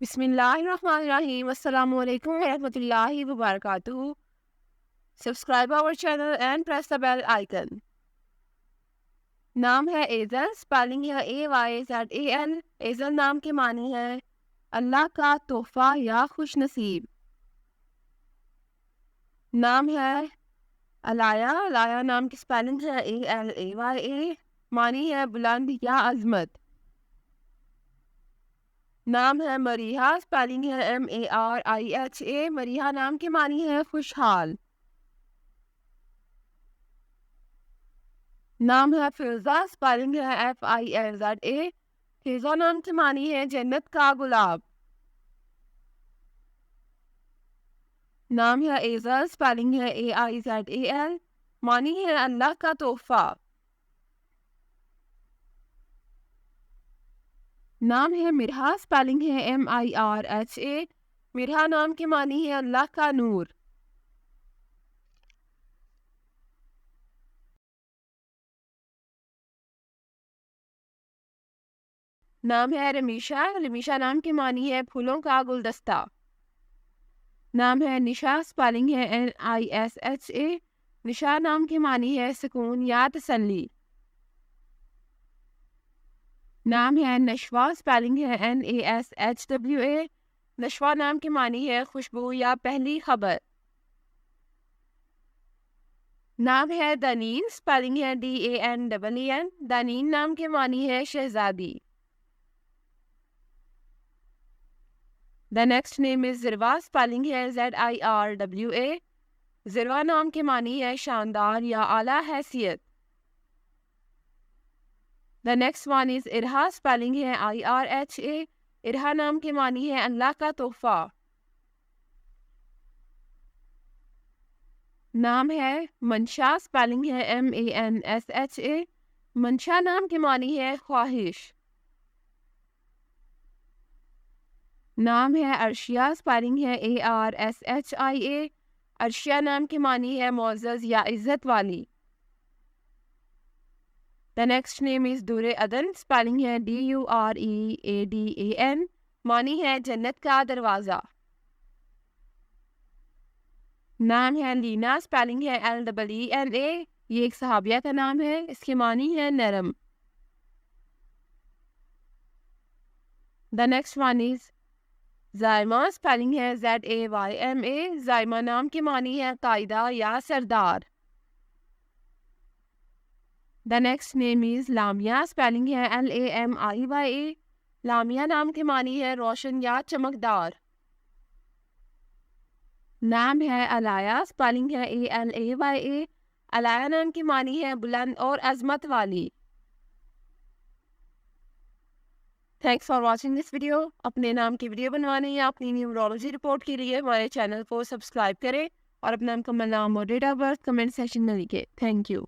बिस्मिल्लाहिर्रहमानिर्रहीम अस्सलामु अलैकुम वरहमतुल्लाहि वबरकातुहू। Subscribe our channel and press the bell icon. नाम है एज़ल, स्पेलिंग है AYZAL। एज़ल नाम के मानी है अल्लाह का तोहफा या खुश नसीब। नाम है अलाया। अलाया नाम की स्पेलिंग है ALAYA। मानी है बुलंद या अजमत। नाम है मरीहा, स्पेलिंग है MARIHA। मरीहा नाम के मानी है खुशहाल। नाम है फिजा, स्पेलिंग है FILZA। फिजा नाम की मानी है जन्नत का गुलाब। नाम है एज़ल, स्पेलिंग है AIZAL। मानी है अल्लाह का तोहफा। नाम है मिरहा, स्पेलिंग है MIRHA। मिरहा नाम की मानी है अल्लाह का नूर। नाम है रमीशा। रमीशा नाम की मानी है फूलों का गुलदस्ता। नाम है निशा, स्पेलिंग है NISHA। निशा नाम की मानी है सुकून या तसल्ली। नाम है नशवा, स्पेलिंग है NASHWA। नशवा नाम की मानी है खुशबू या पहली खबर। नाम है दनीन, स्पेलिंग है DANEEN। दनीन नाम की मानी है शहजादी। The next name is Zirwa, spelling है ZIRWA। ज़िरवा नाम की मानी है शानदार या आला हैसियत। The next one is Irha, spelling है IRHA। इरहा नाम की मानी है अल्लाह का तोहफा। नाम है मंशा, स्पेलिंग है MANSHA। मंशा नाम की मानी है ख्वाहिश। नाम है अर्शिया, स्पेलिंग है ARSHIA। अर्शिया नाम की मानी है मोअज़्ज़ज़ या इज़्ज़त वाली। द नेक्स्ट नेम इज दुरे अदन, स्पेलिंग है DUREADAN। मानी है जन्नत का दरवाज़ा। नाम है लीना, स्पेलिंग है LEENA। ये एक सहाबिया का नाम है, इसकी मानी है नरम। The next one is Zayma, spelling है ZAYMA। ज़ायमा नाम की मानी है कायदा या सरदार। The next name is Lamiya, spelling है LAMIYA। लामिया नाम की मानी है रोशन या चमकदार। नाम है अलाया, स्पेलिंग है ALAYA। अलाया नाम की मानी है बुलंद और अजमत वाली। Thanks for watching this video. अपने नाम की वीडियो बनवाने या अपनी न्यूमरोलॉजी रिपोर्ट के लिए हमारे चैनल को सब्सक्राइब करें और अपना मुकम्मल नाम और date of birth comment section में लिखें। Thank you.